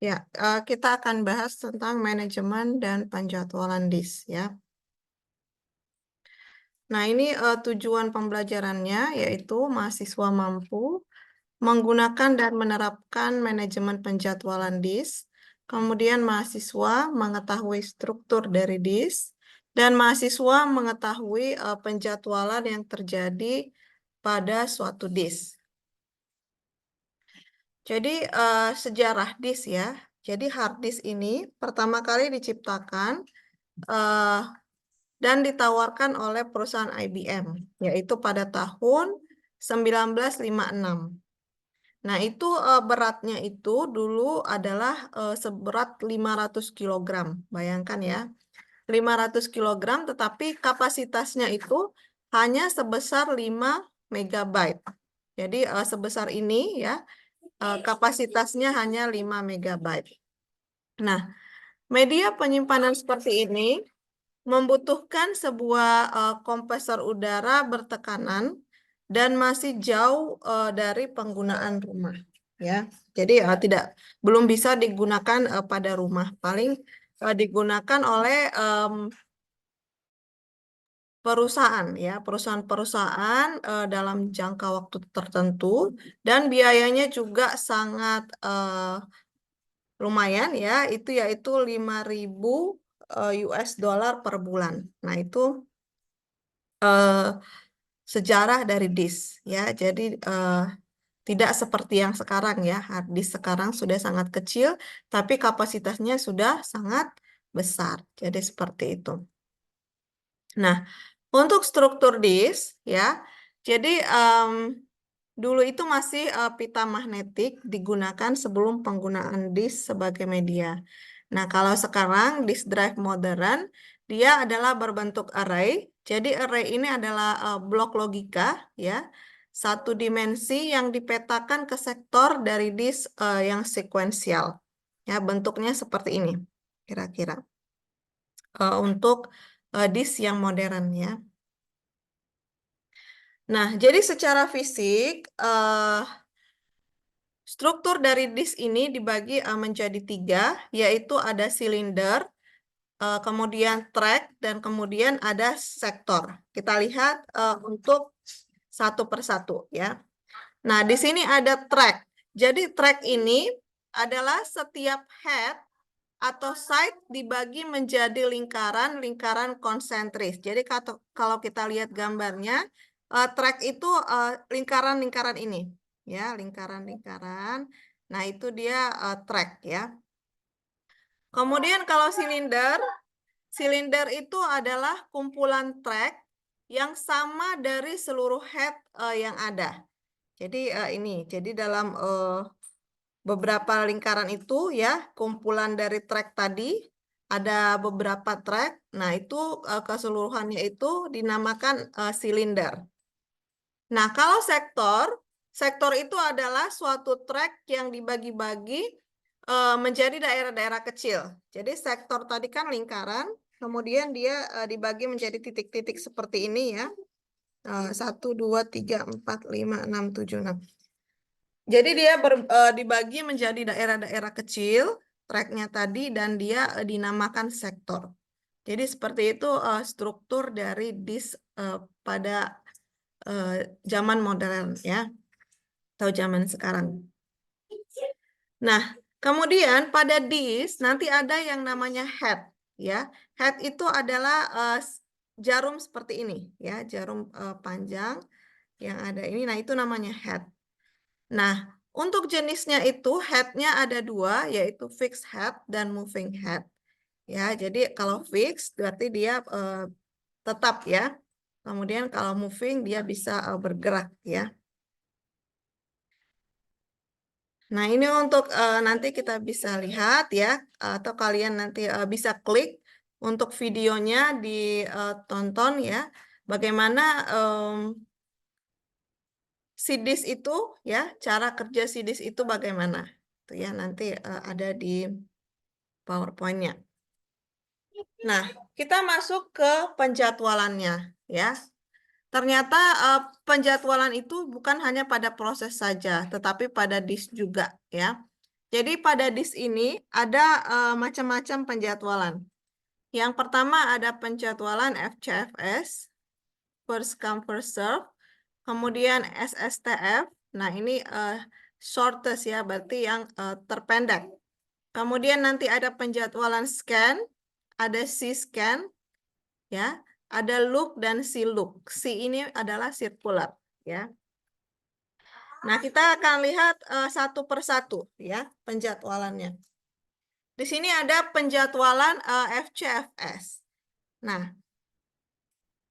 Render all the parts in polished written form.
Ya, kita akan bahas tentang manajemen dan penjadwalan disk ya. Nah, ini tujuan pembelajarannya yaitu mahasiswa mampu menggunakan dan menerapkan manajemen penjadwalan disk. Kemudian mahasiswa mengetahui struktur dari disk dan mahasiswa mengetahui penjadwalan yang terjadi pada suatu disk. Jadi sejarah disk ya. Jadi hard disk ini pertama kali diciptakan eh, dan ditawarkan oleh perusahaan IBM, yaitu pada tahun 1956. Nah, itu beratnya itu dulu adalah seberat 500 kilogram. Bayangkan ya, 500 kilogram, tetapi kapasitasnya itu hanya sebesar 5 megabyte. Jadi sebesar ini ya, kapasitasnya hanya 5 megabyte. Nah, media penyimpanan seperti ini membutuhkan sebuah kompresor udara bertekanan dan masih jauh dari penggunaan rumah ya. Jadi belum bisa digunakan pada rumah. Paling digunakan oleh perusahaan ya, perusahaan-perusahaan dalam jangka waktu tertentu dan biayanya juga sangat lumayan ya, itu yaitu 5.000 US dollar per bulan. Nah, itu sejarah dari disk ya. Jadi tidak seperti yang sekarang ya. Hard disk sekarang sudah sangat kecil, tapi kapasitasnya sudah sangat besar. Jadi seperti itu. Nah, untuk struktur disk ya. Jadi dulu itu masih pita magnetik digunakan sebelum penggunaan disk sebagai media. Nah, kalau sekarang disk drive modern, dia adalah berbentuk array. Jadi array ini adalah blok logika, ya, satu dimensi yang dipetakan ke sektor dari disk yang sekuensial. Ya, bentuknya seperti ini, kira-kira. Untuk disk yang modern, ya. Nah, jadi secara fisik, struktur dari disk ini dibagi menjadi 3, yaitu ada silinder, kemudian track, dan kemudian ada sektor. Kita lihat untuk satu persatu ya. Nah, di sini ada track. Jadi track ini adalah setiap head atau side dibagi menjadi lingkaran-lingkaran konsentris. Jadi kalau kita lihat gambarnya, track itu lingkaran-lingkaran ini. Ya, lingkaran-lingkaran. Nah, itu dia track ya. Kemudian kalau silinder itu adalah kumpulan track yang sama dari seluruh head yang ada. Jadi ini, jadi dalam beberapa lingkaran itu ya, kumpulan dari track tadi ada beberapa track. Nah, itu keseluruhannya itu dinamakan silinder. Nah, kalau sektor itu adalah suatu track yang dibagi-bagi menjadi daerah-daerah kecil. Jadi sektor tadi kan lingkaran, kemudian dia dibagi menjadi titik-titik seperti ini ya. 1, 2, 3, 4, 5, 6, 7, 6. Jadi dia dibagi menjadi daerah-daerah kecil, tracknya tadi, dan dia dinamakan sektor. Jadi seperti itu struktur dari disk pada zaman modern ya, atau zaman sekarang. Nah, kemudian pada disk nanti ada yang namanya head ya. Head itu adalah jarum seperti ini ya, jarum panjang yang ada ini. Nah, itu namanya head. Nah, untuk jenisnya itu head-nya ada 2, yaitu fixed head dan moving head. Ya, jadi kalau fixed berarti dia tetap ya. Kemudian kalau moving dia bisa bergerak ya. Nah, ini untuk nanti kita bisa lihat ya, atau kalian nanti bisa klik untuk videonya ditonton ya, bagaimana si disk itu ya, cara kerja si disk itu bagaimana. Itu ya, nanti ada di PowerPoint-nya. Nah, kita masuk ke penjadwalannya ya. Ternyata penjadwalan itu bukan hanya pada proses saja, tetapi pada disk juga ya. Jadi pada disk ini ada macam-macam penjadwalan. Yang pertama ada penjadwalan FCFS, first come first serve. Kemudian SSTF. Nah, ini shortest ya, berarti yang terpendek. Kemudian nanti ada penjadwalan scan, ada C-scan, ya, ada look dan C-look. C ini adalah circular, ya. Nah, kita akan lihat satu persatu, ya, penjadwalannya. Di sini ada penjadwalan FCFS. Nah,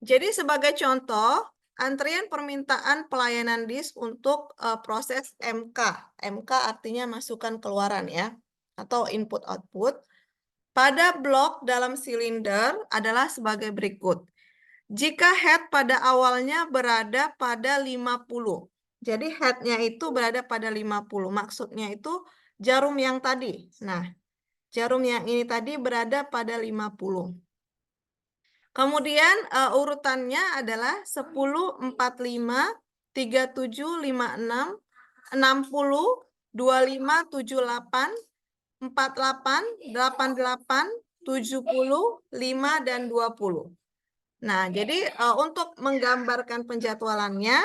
jadi sebagai contoh, antrian permintaan pelayanan disk untuk proses MK. MK artinya masukan keluaran ya, atau input output. Pada blok dalam silinder adalah sebagai berikut. Jika head pada awalnya berada pada 50. Jadi headnya itu berada pada 50. Maksudnya itu jarum yang tadi. Nah, jarum yang ini tadi berada pada 50. Kemudian urutannya adalah 10, 45, 37, 56, 60, 25, 78, 48, 88, 70, 5, dan 20. Nah, jadi untuk menggambarkan penjadwalannya,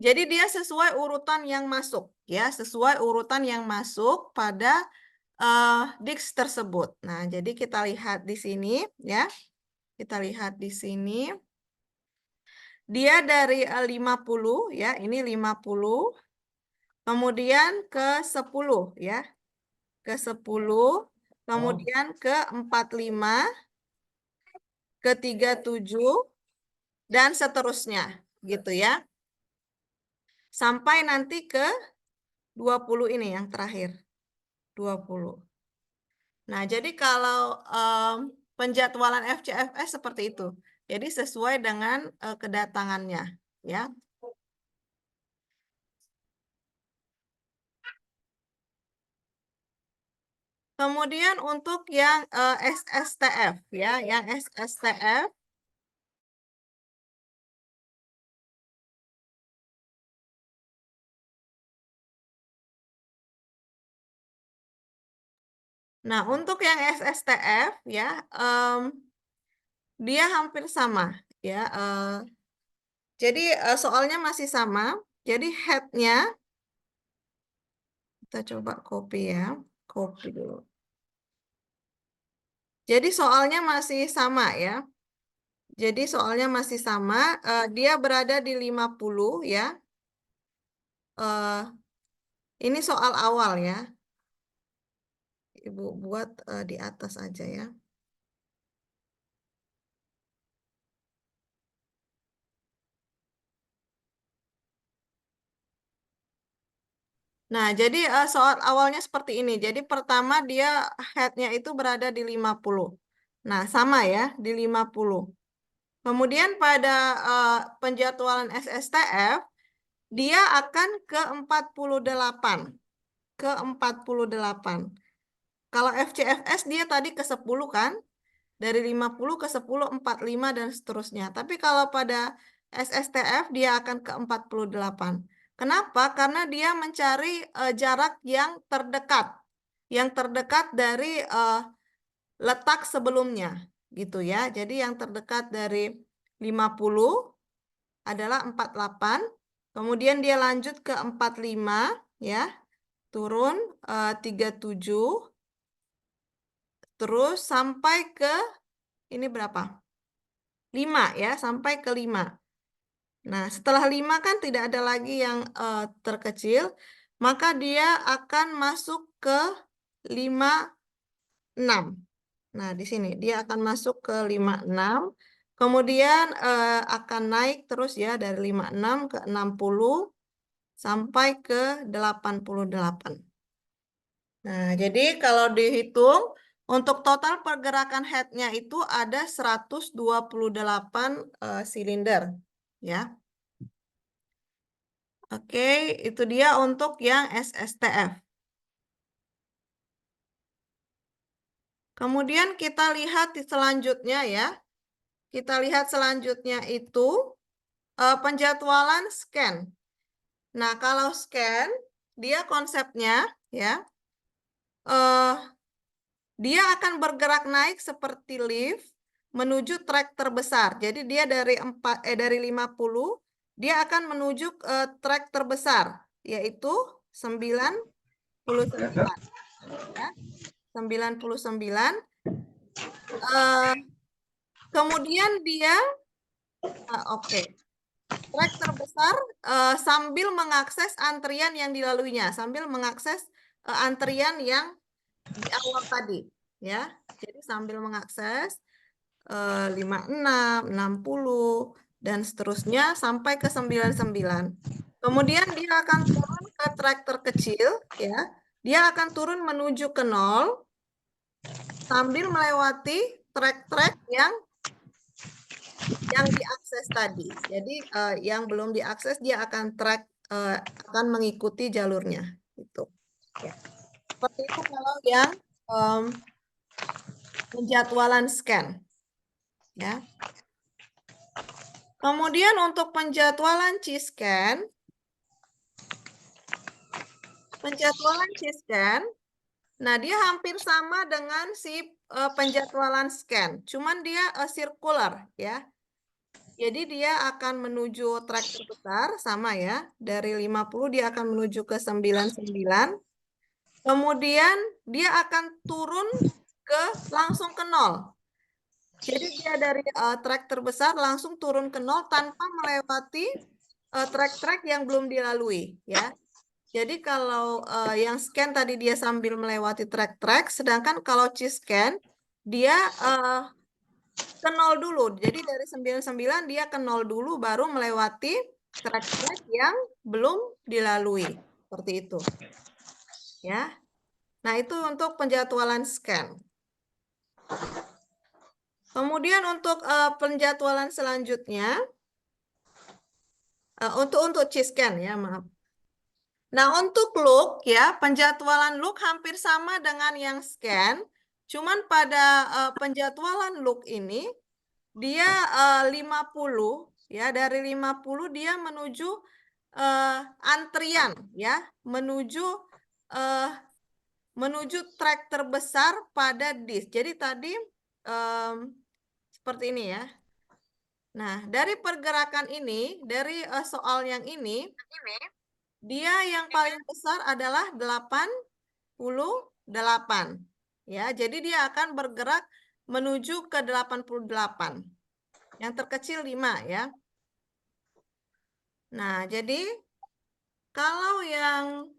jadi dia sesuai urutan yang masuk, ya, sesuai urutan yang masuk pada disk tersebut. Nah, jadi kita lihat di sini, ya. Kita lihat di sini. Dia dari 50 ya, ini 50. Kemudian ke 10 ya. Ke 10, kemudian ke 45, ke 37 dan seterusnya gitu ya. Sampai nanti ke 20 ini yang terakhir. 20. Nah, jadi kalau penjadwalan FCFS seperti itu. Jadi sesuai dengan kedatangannya, ya. Kemudian untuk yang SSTF, ya, yang SSTF. Nah, untuk yang SSTF, ya, dia hampir sama, ya. Jadi soalnya masih sama. Jadi headnya kita coba copy ya, copy dulu. Jadi soalnya masih sama ya. Jadi soalnya masih sama. Dia berada di 50 ya. Ini soal awal ya. Ibu buat di atas aja ya. Nah, jadi soal awalnya seperti ini. Jadi pertama dia headnya itu berada di 50. Nah, sama ya, di 50. Kemudian pada penjadwalan SSTF, dia akan ke 48. Ke 48. Kalau FCFS dia tadi ke 10 kan? Dari 50 ke 10, 45, dan seterusnya. Tapi kalau pada SSTF dia akan ke 48. Kenapa? Karena dia mencari jarak yang terdekat. Yang terdekat dari letak sebelumnya. Gitu ya. Jadi yang terdekat dari 50 adalah 48. Kemudian dia lanjut ke 45. Ya. Turun 37. Terus sampai ke ini berapa? 5 ya, sampai ke 5. Nah, setelah 5 kan tidak ada lagi yang terkecil, maka dia akan masuk ke 56. Nah, di sini dia akan masuk ke 56. Kemudian akan naik terus ya dari 56 ke 60 sampai ke 88. Nah, jadi kalau dihitung untuk total pergerakan headnya itu ada 128 silinder, ya. Oke, itu dia untuk yang SSTF. Kemudian kita lihat selanjutnya ya. Kita lihat selanjutnya itu penjadwalan scan. Nah, kalau scan dia konsepnya ya. eh, dia akan bergerak naik seperti lift menuju trek terbesar. Jadi dia dari 50 dia akan menuju trek terbesar yaitu 99 ya. 99. Eh, kemudian dia oke. Trek terbesar sambil mengakses antrian yang dilaluinya, sambil mengakses antrian yang di awal tadi, ya. Jadi sambil mengakses 56, 60, dan seterusnya sampai ke 99. Kemudian dia akan turun ke trek terkecil, ya. Dia akan turun menuju ke 0 sambil melewati trek-trek yang diakses tadi. Jadi yang belum diakses dia akan akan mengikuti jalurnya itu. Ya. Seperti itu kalau yang em, penjadwalan scan. Ya. Kemudian untuk penjadwalan C-scan, nah dia hampir sama dengan si penjadwalan scan, cuman dia circular ya. Jadi dia akan menuju trek terbesar sama ya. Dari 50 dia akan menuju ke 99. Kemudian dia akan turun langsung ke 0. Jadi dia dari trek terbesar langsung turun ke 0 tanpa melewati trek-trek yang belum dilalui ya. Jadi kalau yang scan tadi dia sambil melewati trek-trek, sedangkan kalau C-scan dia ke 0 dulu. Jadi dari 99 dia ke 0 dulu baru melewati trek-trek yang belum dilalui. Seperti itu. Ya. Nah, itu untuk penjadwalan scan. Kemudian untuk penjadwalan selanjutnya, untuk C-scan ya, maaf. Nah, untuk look ya, penjadwalan look hampir sama dengan yang scan, cuman pada penjadwalan look ini dia 50 ya, dari 50 dia menuju antrian ya, eh, menuju trek terbesar pada disk. Jadi tadi seperti ini ya. Nah, dari pergerakan ini, dari soal yang ini, dia yang paling besar adalah 88. Ya, jadi dia akan bergerak menuju ke 88. Yang terkecil 5 ya. Nah, jadi kalau yang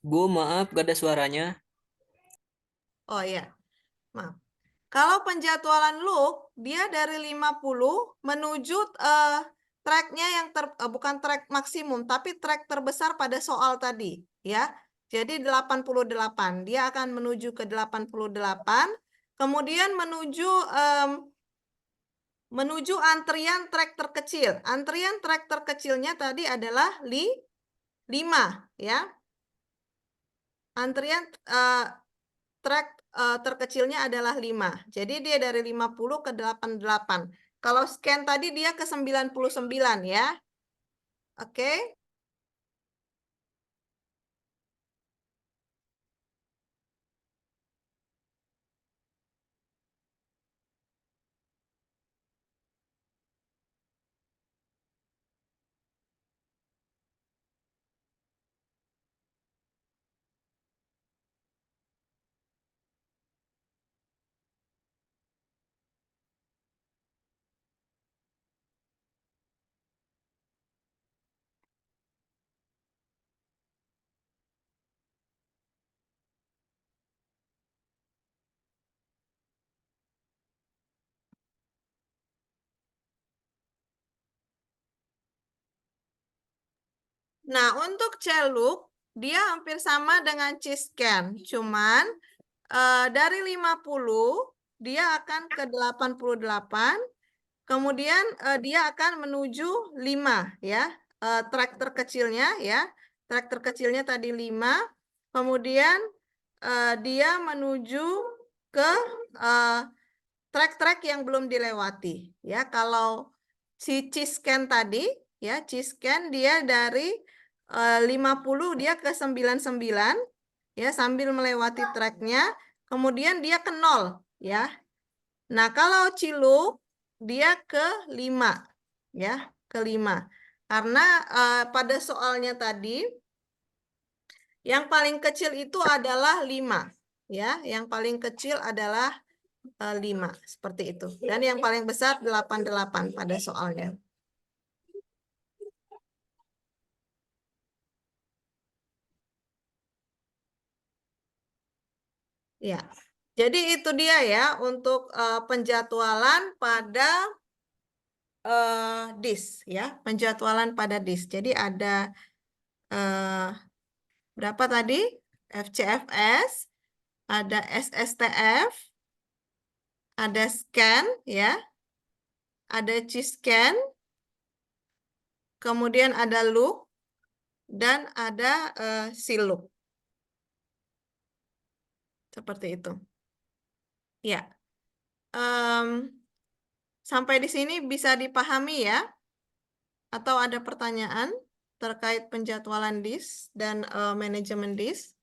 Bu, maaf gak ada suaranya. oh ya, maaf. Kalau penjadwalan loop, dia dari 50 menuju tracknya yang bukan track maksimum, tapi track terbesar pada soal tadi. Ya, jadi 88. Dia akan menuju ke 88, kemudian menuju antrian trek terkecil. Antrian trek terkecilnya tadi adalah 5. Ya, antrian trek terkecilnya adalah 5. Jadi dia dari 50 ke 88. Kalau scan tadi dia ke 99 ya. Oke. Nah, untuk Celook, dia hampir sama dengan Chiscan. Cuman dari 50, dia akan ke 88. Kemudian dia akan menuju 5, ya. Track terkecilnya, ya. Track terkecilnya tadi 5. Kemudian dia menuju ke track-track yang belum dilewati, ya. Kalau si Chiscan tadi, ya, Chiscan dia dari 50 dia ke 99, ya, sambil melewati tracknya, kemudian dia ke 0, ya. Nah, kalau Ciluk dia ke 5, ya, ke 5. Karena pada soalnya tadi yang paling kecil itu adalah 5, ya. Yang paling kecil adalah 5, seperti itu. Dan yang paling besar 88 pada soalnya. Ya. Jadi itu dia ya untuk penjadwalan pada DIS, ya. Penjadwalan pada DIS. Jadi ada berapa tadi? FCFS, ada SSTF, ada scan, ya. Ada Ciscan, kemudian ada look, dan ada siluk. Seperti itu. Ya. Sampai di sini bisa dipahami ya? Atau ada pertanyaan terkait penjadwalan DIS dan manajemen DIS?